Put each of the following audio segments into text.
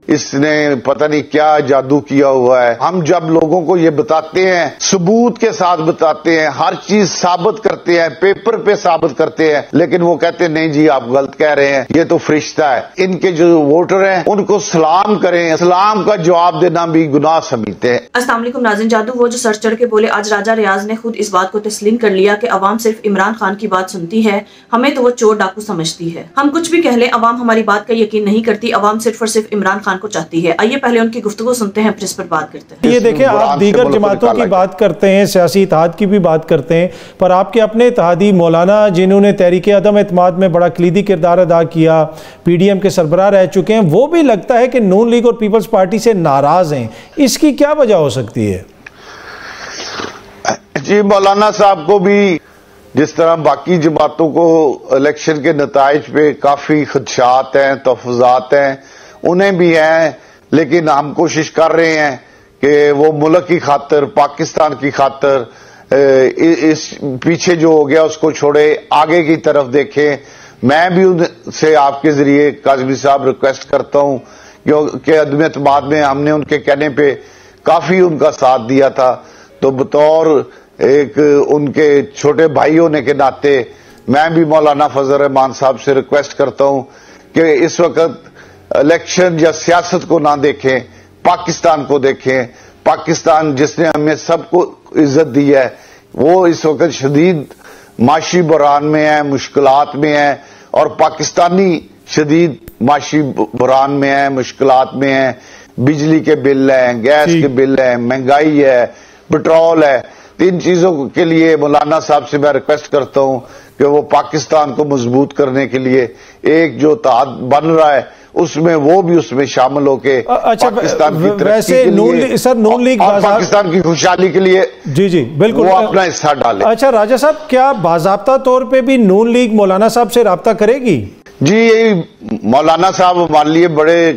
इसने पता नहीं क्या जादू किया हुआ है। हम जब लोगों को ये बताते हैं, सबूत के साथ बताते हैं, हर चीज साबित करते हैं, पेपर पे साबित करते हैं, लेकिन वो कहते हैं नहीं जी आप गलत कह रहे हैं, ये तो फरिश्ता है। इनके जो वोटर हैं उनको सलाम करें, सलाम का जवाब देना भी गुनाह समझते हैं। अस्सलाम वालेकुम नाज़रीन, जादू वो जो सर चढ़ के बोले। आज राजा रियाज ने खुद इस बात को तस्लीम कर लिया कि अवाम सिर्फ इमरान खान की बात सुनती है, हमें तो वो चोर डाकू समझती है। हम कुछ भी कह लें, अवाम हमारी बात का यकीन नहीं करती, अवाम सिर्फ और सिर्फ इमरान खान को चाहती है। आइए पहले उनकी गुफ्तगू सुनते हैं, फिर इस पर बात करते हैं। ये देखें, आप दीगर जमातों की बात करते हैं, सियासी इत्तेहाद की भी बात करते हैं, पर आपके अपने इत्तेहादी मौलाना जिन्होंने तहरीक अदम एतमाद में बड़ा कलीदी किरदार अदा किया, PDM के सरबराह रह चुके हैं, वो भी लगता है कि नून लीग और पीपल्स पार्टी से नाराज हैं। इसकी क्या वजह हो सकती है? जी, मौलाना साहब को भी जिस तरह बाकी जमातों को इलेक्शन के नताइज पे काफी खदशात हैं, तहफ़्फ़ुज़ात हैं, उन्हें भी हैं, लेकिन हम कोशिश कर रहे हैं कि वो मुल्क की खातिर, पाकिस्तान की खातिर इस पीछे जो हो गया उसको छोड़े, आगे की तरफ देखें। मैं भी उनसे आपके जरिए काज़मी साहब रिक्वेस्ट करता हूं क्योंकि अदम एतमाद में हमने उनके कहने पे काफी उनका साथ दिया था, तो बतौर एक उनके छोटे भाई होने के नाते मैं भी मौलाना फजल रहमान साहब से रिक्वेस्ट करता हूं कि इस वक्त इलेक्शन या सियासत को ना देखें, पाकिस्तान को देखें। पाकिस्तान जिसने हमें सबको इज्जत दी है, वो इस वक्त शदीद माशी बुरान में है, मुश्किलात में है, और पाकिस्तानी शदीद माशी बुरान में है, मुश्किलात में है। बिजली के बिल हैं, गैस के बिल हैं, महंगाई है, पेट्रोल है। तीन चीजों के लिए मौलाना साहब से मैं रिक्वेस्ट करता हूं कि वो पाकिस्तान को मजबूत करने के लिए एक जो इत्तेहाद बन रहा है उसमें वो भी उसमें शामिल होके पाकिस्तान की तरक्की के लिए, सर नून लीग और पाकिस्तान की खुशहाली के लिए जी बिल्कुल वो अपना हिस्सा डाले। अच्छा राजा साहब, क्या बाज़ाब्ता तौर पे भी नून लीग मौलाना साहब से राब्ता करेगी? जी, मौलाना साहब हमारे लिए बड़े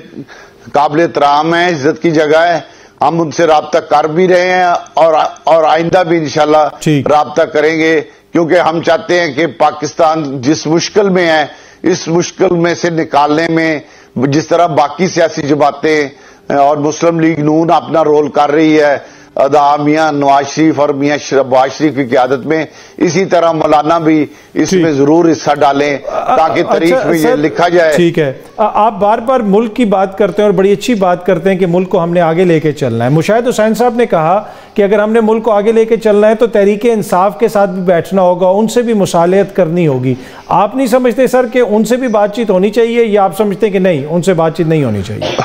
काबिल एहतराम है, इज्जत की जगह है। हम उनसे राब्ता कर भी रहे हैं और आइंदा भी इंशाल्लाह राब्ता करेंगे, क्योंकि हम चाहते हैं कि पाकिस्तान जिस मुश्किल में है, इस मुश्किल में से निकालने में जिस तरह बाकी सियासी जमातें और मुस्लिम लीग नून अपना रोल कर रही है, अदा मियां नवाज शरीफ और मियां शहबाज शरीफ की क़यादत में, इसी तरह मौलाना भी इसमें जरूर हिस्सा डालें ताकि तारीख में ये लिखा जाए। ठीक है, आप बार बार मुल्क की बात करते हैं और बड़ी अच्छी बात करते हैं कि मुल्क को हमने आगे लेके चलना है। मुशाहिद हुसैन साहब ने कहा कि अगर हमने मुल्क को आगे लेके चलना है तो तहरीक इंसाफ के साथ भी बैठना होगा, उनसे भी मुसालहत करनी होगी। आप नहीं समझते सर कि उनसे भी बातचीत होनी चाहिए, या आप समझते हैं कि नहीं, उनसे बातचीत नहीं होनी चाहिए?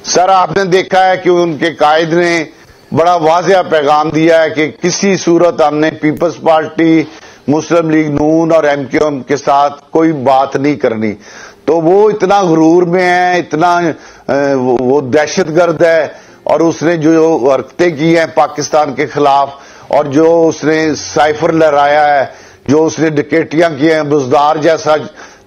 सर, आपने देखा है कि उनके कायद ने बड़ा वाज़ेह पैगाम दिया है कि किसी सूरत हमने पीपल्स पार्टी, मुस्लिम लीग नून और MQM के साथ कोई बात नहीं करनी। तो वो इतना गुरूर में है, इतना वो दहशतगर्द है, और उसने जो हरकतें की हैं पाकिस्तान के खिलाफ, और जो उसने साइफर लहराया है, जो उसने डकैतियां की हैं, बुजदार जैसा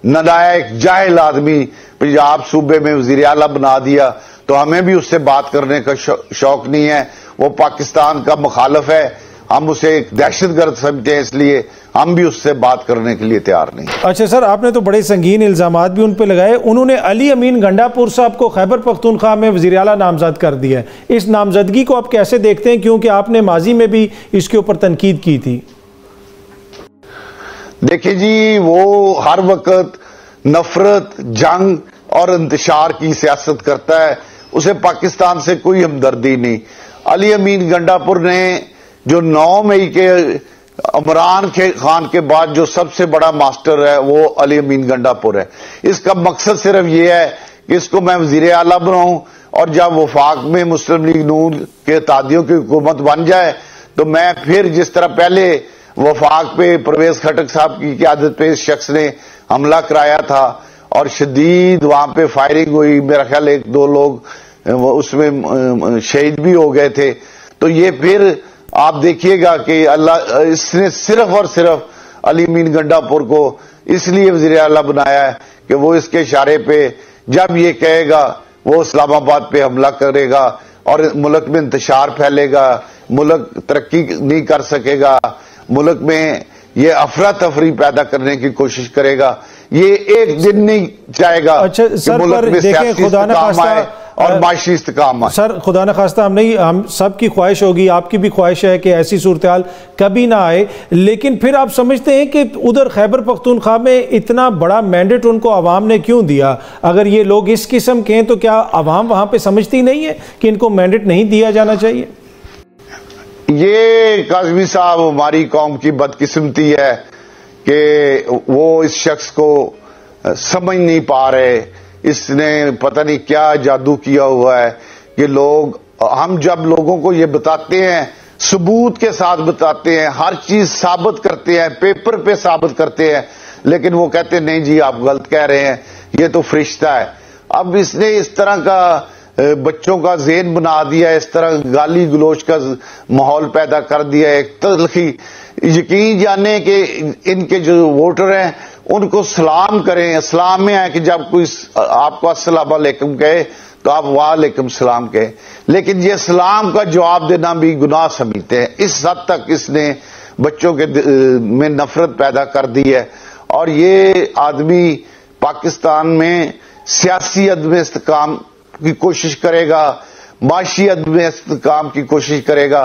नालायक जाहिल आदमी पंजाब सूबे में वजीर आला बना दिया, तो हमें भी उससे बात करने का शौक नहीं है। वो पाकिस्तान का मुखालिफ है, हम उसे एक दहशतगर्द समझते हैं, इसलिए हम भी उससे बात करने के लिए तैयार नहीं। अच्छा सर, आपने तो बड़े संगीन इल्जामात भी उन पे लगाए। उन्होंने अली अमीन गंडापुर साहब को खैबर पख्तूनख्वा में वज़ीर आला नामजद कर दिया है। इस नामजदगी को आप कैसे देखते हैं, क्योंकि आपने माजी में भी इसके ऊपर तनकीद की थी? देखिए जी, वो हर वक्त नफरत, जंग और इंतशार की सियासत करता है, उसे पाकिस्तान से कोई हमदर्दी नहीं। अली अमीन गंडापुर ने जो 9 मई के इमरान खान के बाद जो सबसे बड़ा मास्टर है, वो अली अमीन गंडापुर है। इसका मकसद सिर्फ ये है कि इसको मैं वजीर आला बनाऊं, और जब वफाक में मुस्लिम लीग नून के इत्तेहादियों की हुकूमत बन जाए तो मैं फिर जिस तरह पहले वफाक पे परवेज खटक साहब की क़यादत पे इस शख्स ने हमला कराया था और शदीद वहां पे फायरिंग हुई, मेरा ख्याल 1-2 लोग उसमें शहीद भी हो गए थे। तो ये फिर आप देखिएगा कि अल्लाह इसने सिर्फ और सिर्फ अली अमीन गंडापुर को इसलिए वज़ीर आला बनाया है कि वो इसके इशारे पे जब ये कहेगा वो इस्लामाबाद पे हमला करेगा और मुल्क में इंतशार फैलेगा, मुल्क तरक्की नहीं कर सकेगा, मुल्क में ये अफरा तफरी पैदा करने की कोशिश करेगा। ये एक दिन नहीं जाएगा। अच्छा सर, पर देखें खुदा न खास्ता और माशी इस्तेकाम आए। सर खुदा न खास्ता हम सब की ख्वाहिश होगी, आपकी भी ख्वाहिश है कि ऐसी सूरत हाल कभी ना आए, लेकिन फिर आप समझते हैं कि उधर खैबर पख्तूनख्वा में इतना बड़ा मैंडेट उनको अवाम ने क्यों दिया? अगर ये लोग इस किस्म के हैं तो क्या अवाम वहां पे समझती नहीं है कि इनको मैंडेट नहीं दिया जाना चाहिए? ये काज़मी साहब हमारी कौम की बदकिस्मती है कि वो इस शख्स को समझ नहीं पा रहे। इसने पता नहीं क्या जादू किया हुआ है कि हम जब लोगों को ये बताते हैं, सबूत के साथ बताते हैं, हर चीज साबित करते हैं, पेपर पे साबित करते हैं, लेकिन वो कहते हैं नहीं जी आप गलत कह रहे हैं, ये तो फरिश्ता है। अब इसने इस तरह का बच्चों का ज़हन बना दिया, इस तरह गाली गलोच का माहौल पैदा कर दिया। एक तलखी यकीन जाने कि इनके जो वोटर हैं उनको सलाम करें। इस्लाम में है कि जब कोई आपको अस्सलाम वालेकुम कहे तो आप वालेकुम सलाम कहे, लेकिन ये सलाम का जवाब देना भी गुनाह समझते हैं। इस हद तक इसने बच्चों के में नफरत पैदा कर दी है। और ये आदमी पाकिस्तान में सियासी अदम इस्तेकाम की कोशिश करेगा, माशी अदम इस्तेकाम की कोशिश करेगा,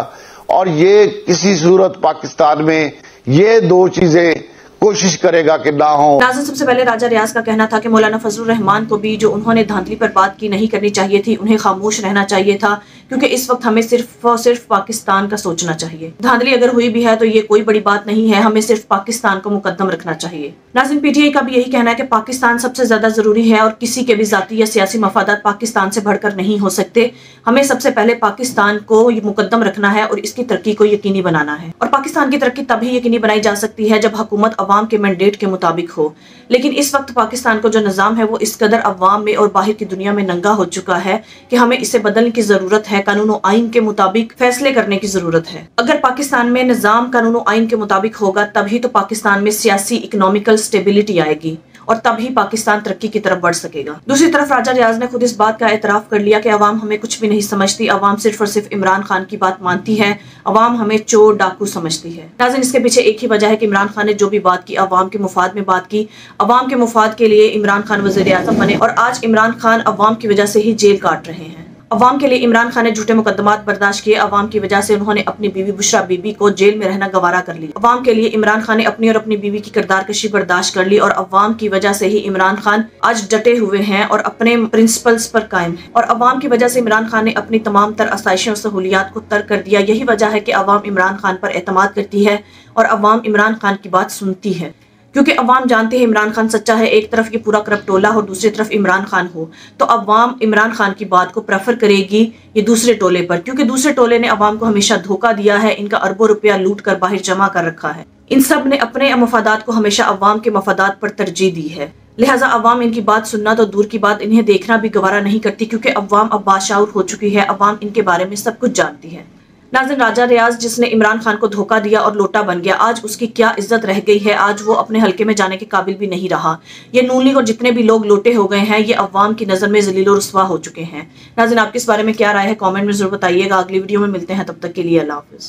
और ये किसी सूरत पाकिस्तान में ये दो चीजें कोशिश करेगा कि ना हो। नाज़रीन, सबसे पहले राजा रियाज का कहना था कि मौलाना फजलुर रहमान को भी जो उन्होंने धांधली पर बात की नहीं करनी चाहिए थी, उन्हें खामोश रहना चाहिए था, क्योंकि इस वक्त हमें सिर्फ और सिर्फ पाकिस्तान का सोचना चाहिए। धांधली अगर हुई भी है तो ये कोई बड़ी बात नहीं है, हमें सिर्फ पाकिस्तान को मुकद्दम रखना चाहिए। नाज़रीन, पीटीआई का भी यही कहना है कि पाकिस्तान सबसे ज्यादा जरूरी है और किसी के भी जाती या सियासी मफादात पाकिस्तान से बढ़कर नहीं हो सकते। हमें सबसे पहले पाकिस्तान को मुकद्दम रखना है और इसकी तरक्की को यकीनी बनाना है। और पाकिस्तान की तरक्की तभी यकीनी बनाई जा सकती है जब हुकूमत अवाम के मैंडेट के मुताबिक हो। लेकिन इस वक्त पाकिस्तान का जो निजाम है वो इस कदर अवाम में और बाहर की दुनिया में नंगा हो चुका है कि हमें इसे बदलने की जरूरत है। कानून और आइन के मुताबिक फैसले करने की जरूरत है। अगर पाकिस्तान में निजाम कानून और आइन के मुताबिक होगा तभी तो पाकिस्तान में सियासी इकोनॉमिकल स्टेबिलिटी आएगी और तभी पाकिस्तान तरक्की की तरफ बढ़ सकेगा। दूसरी तरफ राजा रियाज ने खुद इस बात का एतराफ कर लिया कि अवाम हमें कुछ भी नहीं समझती, अवाम सिर्फ और सिर्फ इमरान खान की बात मानती है, अवाम हमें चोर डाकू समझती है। नाज़रीन, इसके पीछे एक ही वजह है कि इमरान खान ने जो भी बात की अवाम के मुफाद में बात की, अवाम के मुफाद के लिए इमरान खान वज़ीर आज़म बने और आज इमरान खान अवाम की वजह से ही जेल काट रहे हैं। अवाम के लिए इमरान खान ने झूठे मुकदमात बर्दाश्त किए, अवाम की वजह से उन्होंने अपनी बीवी बुशरा बीबी को जेल में रहना गवारा कर लिया। अवाम के लिए इमरान खान ने अपनी और अपनी बीवी की किरदार कशी बर्दाश्त कर ली और अवाम की वजह से ही इमरान खान आज डटे हुए हैं और अपने प्रिंसिपल्स पर कायम है। और अवाम की वजह से इमरान खान ने अपनी तमाम तर आसाइशें और सहूलियात को तर्क कर दिया। यही वजह है कि अवाम इमरान खान पर एतमाद करती है और अवाम इमरान खान की बात सुनती है, क्योंकि अवाम जानते हैं इमरान खान सच्चा है। एक तरफ ये पूरा करप्ट टोला हो, दूसरी तरफ इमरान खान हो, तो अवाम इमरान खान की बात को प्रेफर करेगी ये दूसरे टोले पर, क्योंकि दूसरे टोले ने अवाम को हमेशा धोखा दिया है, इनका अरबों रुपया लूट कर बाहर जमा कर रखा है। इन सब ने अपने मफादात को हमेशा अवाम के मफादात पर तरजीह दी है। लिहाजा अवाम इनकी बात सुनना तो दूर की बात, इन्हें देखना भी गवारा नहीं करती, क्योंकि अवाम अब बाशाऊर हो चुकी है, अवाम इनके बारे में सब कुछ जानती है। नाज़रीन, राजा रियाज जिसने इमरान खान को धोखा दिया और लोटा बन गया, आज उसकी क्या इज्जत रह गई है? आज वो अपने हल्के में जाने के काबिल भी नहीं रहा। ये नून लीग और जितने भी लोग लोटे हो गए हैं, ये अवाम की नजर में जलील और रुस्वा हो चुके हैं। नाज़रीन, आपके इस बारे में क्या राय है? कमेंट में जरूर बताइएगा। अगली वीडियो में मिलते हैं, तब तक के लिए अल्लाह हाफिज।